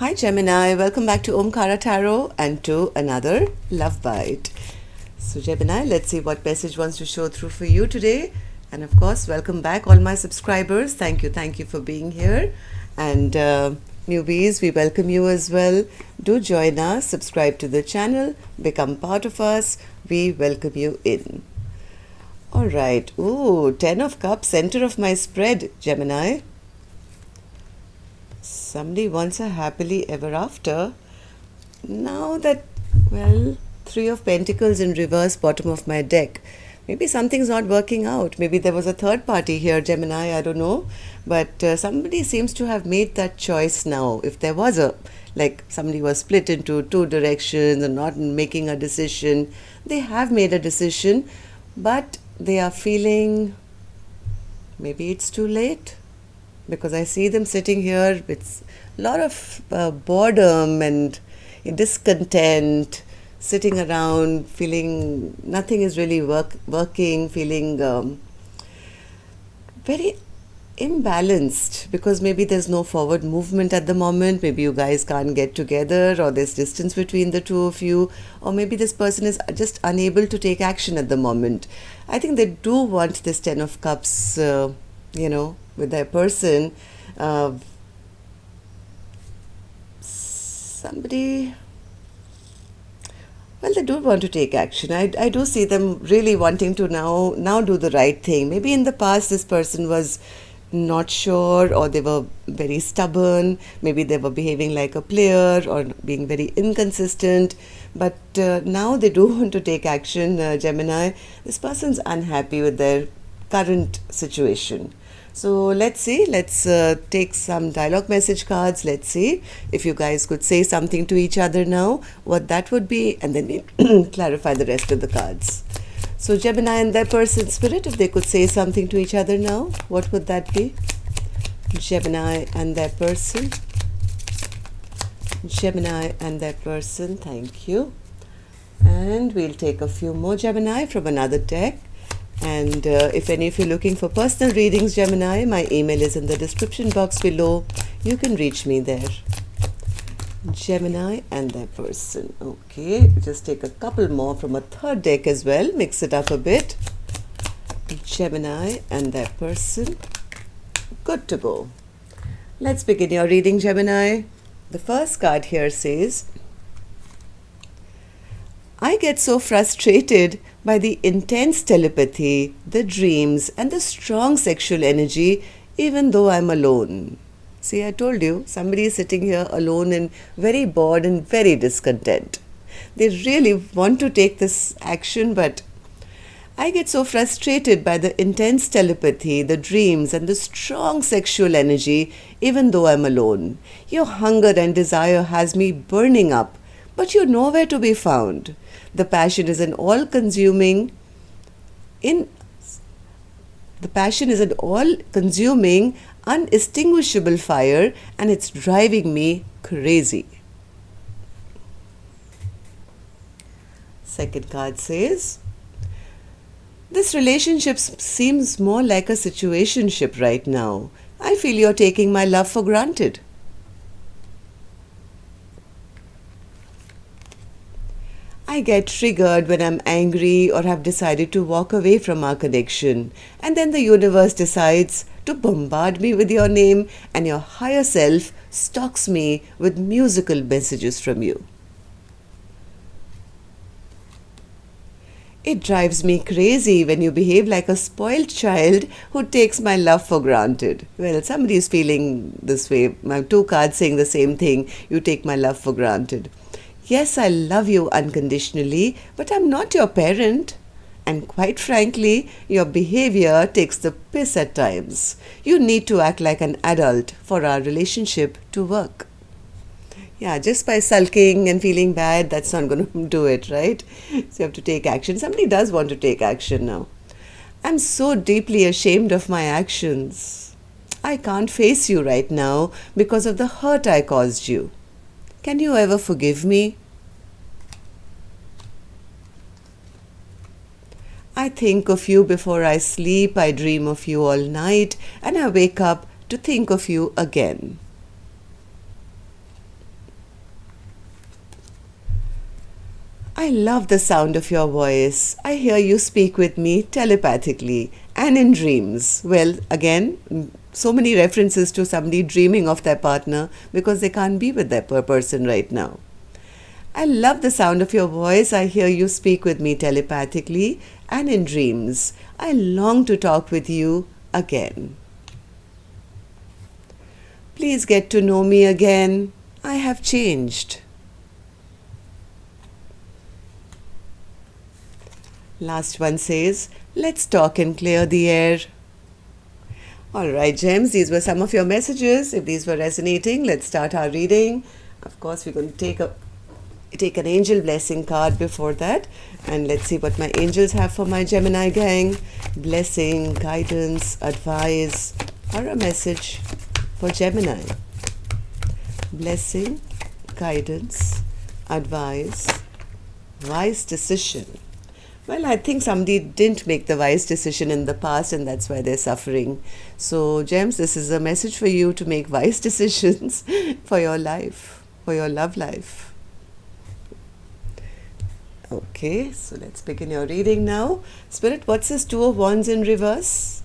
Hi Gemini, welcome back to Omkara Tarot and to another Love Bite. So Gemini, let's see what message wants to show through for you today. And of course, welcome back all my subscribers. Thank you for being here. And newbies, we welcome you as well. Do join us, subscribe to the channel, become part of us. We welcome you in. Alright, ooh, 10 of Cups, center of my spread, Gemini. Somebody wants a happily ever after. Now that, well, 3 of Pentacles in reverse, bottom of my deck. Maybe something's not working out. Maybe there was a third party here, Gemini, I don't know. But somebody seems to have made that choice now. If there was somebody was split into two directions and not making a decision, they have made a decision, but they are feeling maybe it's too late. Because I see them sitting here with a lot of boredom and discontent, sitting around, feeling nothing is really working, feeling very imbalanced because maybe there's no forward movement at the moment. Maybe you guys can't get together, or there's distance between the two of you, or maybe this person is just unable to take action at the moment. I think they do want this 10 of Cups, with their person. Somebody, well, they do want to take action. I do see them really wanting to now do the right thing. Maybe in the past this person was not sure, or they were very stubborn. Maybe they were behaving like a player or being very inconsistent. But now they do want to take action, Gemini. This person's unhappy with their current situation. So let's see, let's take some dialogue message cards. Let's see if you guys could say something to each other now, what that would be, and then we'll clarify the rest of the cards. So Gemini and their person, spirit, if they could say something to each other now, what would that be? Gemini and their person. Gemini and their person, thank you. And we'll take a few more Gemini from another deck. And if any of you are looking for personal readings, Gemini, my email is in the description box below. You can reach me there. Gemini and their person. Okay, just take a couple more from a third deck as well. Mix it up a bit. Gemini and their person. Good to go. Let's begin your reading, Gemini. The first card here says, I get so frustrated by the intense telepathy, the dreams, and the strong sexual energy, even though I'm alone. See, I told you, somebody is sitting here alone and very bored and very discontent. They really want to take this action, but I get so frustrated by the intense telepathy, the dreams, and the strong sexual energy, even though I'm alone. Your hunger and desire has me burning up, but you're nowhere to be found. The passion is an all-consuming, unextinguishable fire, and it's driving me crazy. Second card says, this relationship seems more like a situationship right now. I feel you're taking my love for granted. I get triggered when I'm angry or have decided to walk away from our connection, and then the universe decides to bombard me with your name, and your higher self stalks me with musical messages from you. It drives me crazy when you behave like a spoiled child who takes my love for granted. Well, somebody is feeling this way. My two cards saying the same thing. You take my love for granted. Yes, I love you unconditionally, but I'm not your parent. And quite frankly, your behavior takes the piss at times. You need to act like an adult for our relationship to work. Yeah, just by sulking and feeling bad, that's not going to do it, right? So you have to take action. Somebody does want to take action now. I'm so deeply ashamed of my actions. I can't face you right now because of the hurt I caused you. Can you ever forgive me? I think of you before I sleep, I dream of you all night, and I wake up to think of you again. I love the sound of your voice. I hear you speak with me telepathically and in dreams. Well, again, so many references to somebody dreaming of their partner because they can't be with their person right now. I love the sound of your voice. I hear you speak with me telepathically and in dreams. I long to talk with you again. Please get to know me again. I have changed. Last one says, let's talk and clear the air. Alright, gems, these were some of your messages. If these were resonating, let's start our reading. Of course, we're going to take an angel blessing card before that. And let's see what my angels have for my Gemini gang. Blessing, guidance, advice, or a message for Gemini. Blessing, guidance, advice, wise decision. Well, I think somebody didn't make the wise decision in the past and that's why they're suffering. So, gems, this is a message for you to make wise decisions for your life, for your love life. Okay, so let's begin your reading now. Spirit, what's this Two of Wands in reverse?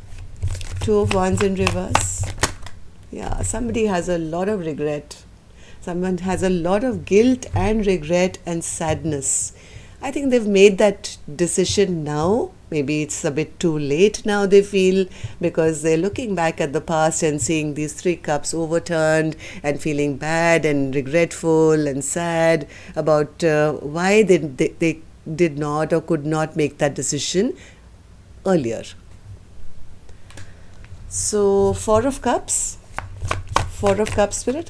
Two of Wands in reverse. Yeah, somebody has a lot of regret. Someone has a lot of guilt and regret and sadness. I think they've made that decision now. Maybe it's a bit too late now, they feel, because they're looking back at the past and seeing these 3 cups overturned and feeling bad and regretful and sad about why they did not or could not make that decision earlier. So, 4 of Cups. 4 of Cups, Spirit.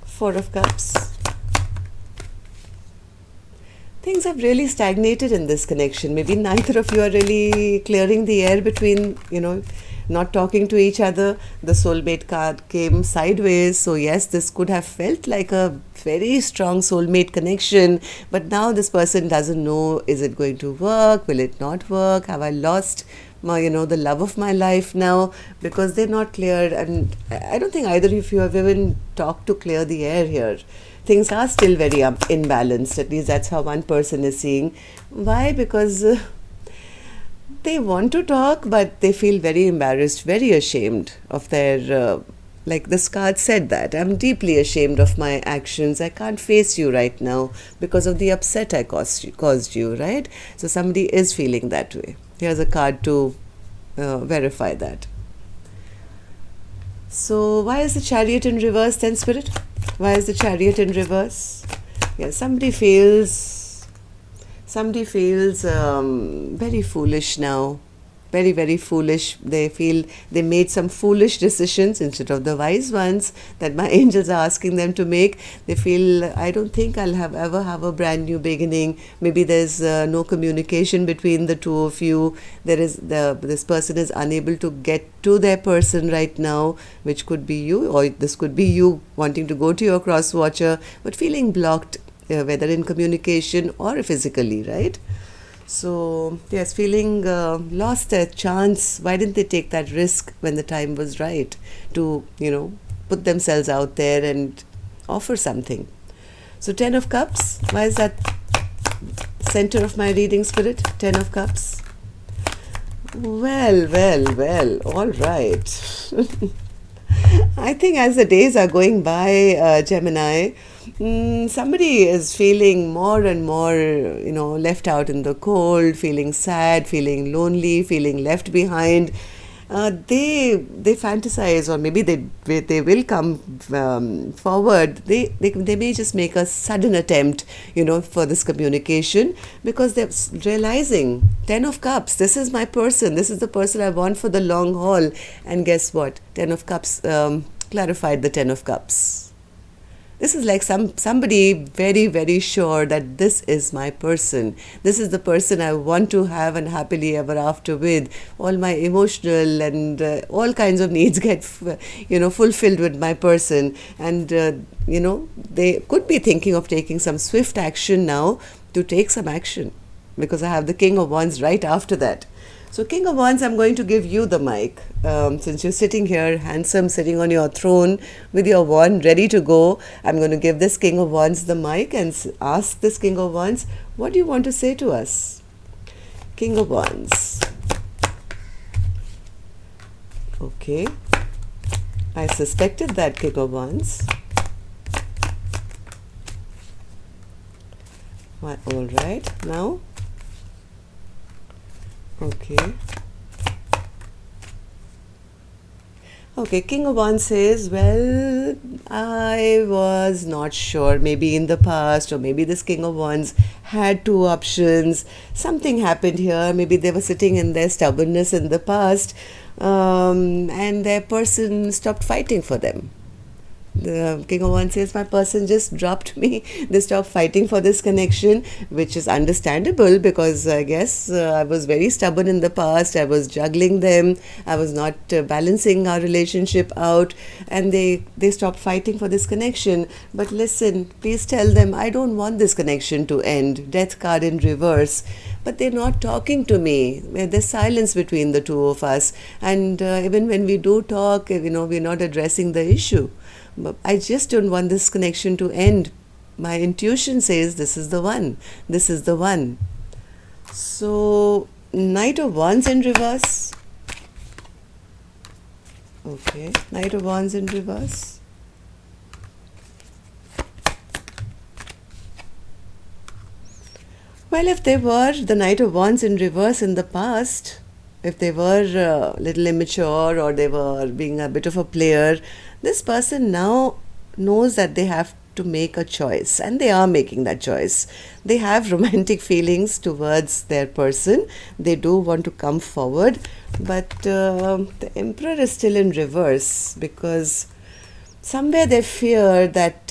4 of Cups. Things have really stagnated in this connection. Maybe neither of you are really clearing the air between, not talking to each other. The soulmate card came sideways. So yes, this could have felt like a very strong soulmate connection. But now this person doesn't know, is it going to work? Will it not work? Have I lost my, the love of my life now? Because they're not clear. And I don't think either of you have even talked to clear the air here. Things are still very imbalanced. At least that's how one person is seeing. Why? Because they want to talk, but they feel very embarrassed, very ashamed of their, like this card said that, I'm deeply ashamed of my actions. I can't face you right now because of the upset I caused you, right? So somebody is feeling that way. Here's a card to verify that. So why is the Chariot in reverse then, Spirit? Why is the Chariot in reverse? Yeah, somebody feels very foolish now. Very, very foolish. They feel they made some foolish decisions instead of the wise ones that my angels are asking them to make. They feel, I don't think I'll ever have a brand new beginning. Maybe there's no communication between the two of you. This person is unable to get to their person right now, which could be you, or this could be you wanting to go to your cross watcher, but feeling blocked, whether in communication or physically, right? So, yes, feeling lost their chance. Why didn't they take that risk when the time was right to, put themselves out there and offer something? So, 10 of Cups. Why is that center of my reading, Spirit? 10 of Cups. Well, all right. I think as the days are going by, Gemini, somebody is feeling more and more, left out in the cold, feeling sad, feeling lonely, feeling left behind. They fantasize, or maybe they will come forward. They may just make a sudden attempt, for this communication, because they're realizing 10 of Cups. This is my person. This is the person I want for the long haul. And guess what? 10 of Cups clarified the 10 of Cups. This is like somebody very, very sure that this is my person. This is the person I want to have and happily ever after with. All my emotional and all kinds of needs get, fulfilled with my person. And, they could be thinking of taking some swift action now to take some action. Because I have the King of Wands right after that. So, King of Wands, I'm going to give you the mic. Since you're sitting here, handsome, sitting on your throne with your wand ready to go, I'm going to give this King of Wands the mic and ask this King of Wands, what do you want to say to us? King of Wands. Okay. I suspected that, King of Wands. All right. Now? Okay. Okay, King of Wands says, well, I was not sure. Maybe in the past, or maybe this King of Wands had two options. Something happened here. Maybe they were sitting in their stubbornness in the past, and their person stopped fighting for them. The King of Wands says, my person just dropped me. They stopped fighting for this connection, which is understandable because I guess I was very stubborn in the past. I was juggling them. I was not balancing our relationship out, and they stopped fighting for this connection. But listen, please tell them, I don't want this connection to end. Death card in reverse. But they're not talking to me. There's silence between the two of us. And even when we do talk, we're not addressing the issue. But I just don't want this connection to end. My intuition says this is the one. This is the one. So, Knight of Wands in reverse. Okay, Knight of Wands in reverse. Well, if they were the Knight of Wands in reverse in the past, if they were a little immature or they were being a bit of a player, this person now knows that they have to make a choice, and they are making that choice. They have romantic feelings towards their person. They do want to come forward, but the Emperor is still in reverse because somewhere they fear that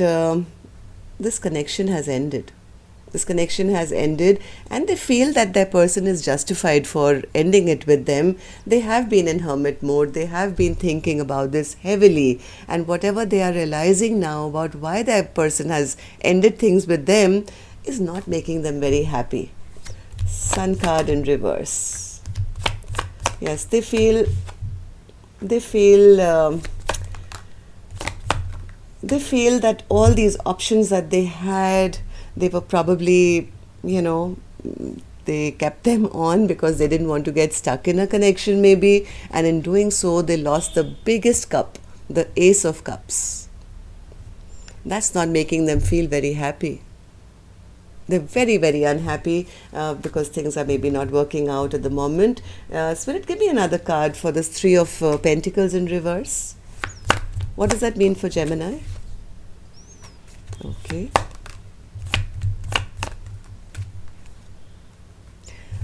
this connection has ended. This connection has ended, and they feel that their person is justified for ending it with them. They have been in hermit mode. They have been thinking about this heavily, and whatever they are realizing now about why their person has ended things with them is not making them very happy. Sun card in reverse. Yes, they feel that all these options that they had, they were probably, they kept them on because they didn't want to get stuck in a connection maybe, and in doing so they lost the biggest cup, the Ace of Cups. That's not making them feel very happy. They're very, very unhappy because things are maybe not working out at the moment. Spirit, give me another card for this Three of Pentacles in reverse. What does that mean for Gemini? Okay.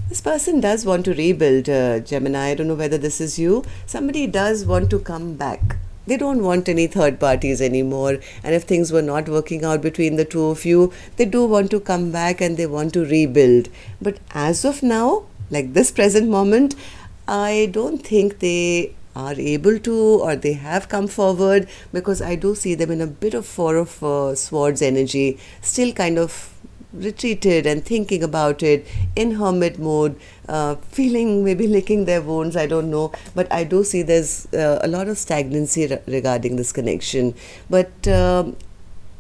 This person does want to rebuild, Gemini. I don't know whether this is you. Somebody does want to come back. They don't want any third parties anymore. And if things were not working out between the two of you, they do want to come back and they want to rebuild. But as of now, like this present moment, I don't think they are able to, or they have come forward, because I do see them in a bit of Four of Swords energy, still kind of retreated and thinking about it, in hermit mode, feeling, maybe licking their wounds, I don't know, but I do see there's a lot of stagnancy regarding this connection. But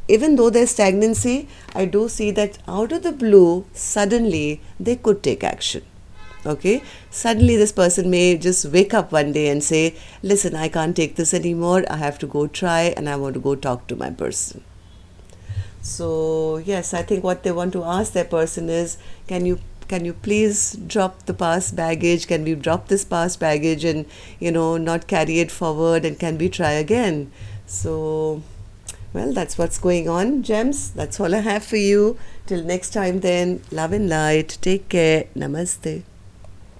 even though there's stagnancy, I do see that out of the blue, suddenly they could take action. Okay, suddenly this person may just wake up one day and say, listen, I can't take this anymore, I have to go try, and I want to go talk to my person. So yes, I think what they want to ask their person is, can you please drop the past baggage? Can we drop this past baggage and not carry it forward, and can we try again? So well, that's what's going on, gems. That's all I have for you. Till next time then, love and light. Take care. Namaste.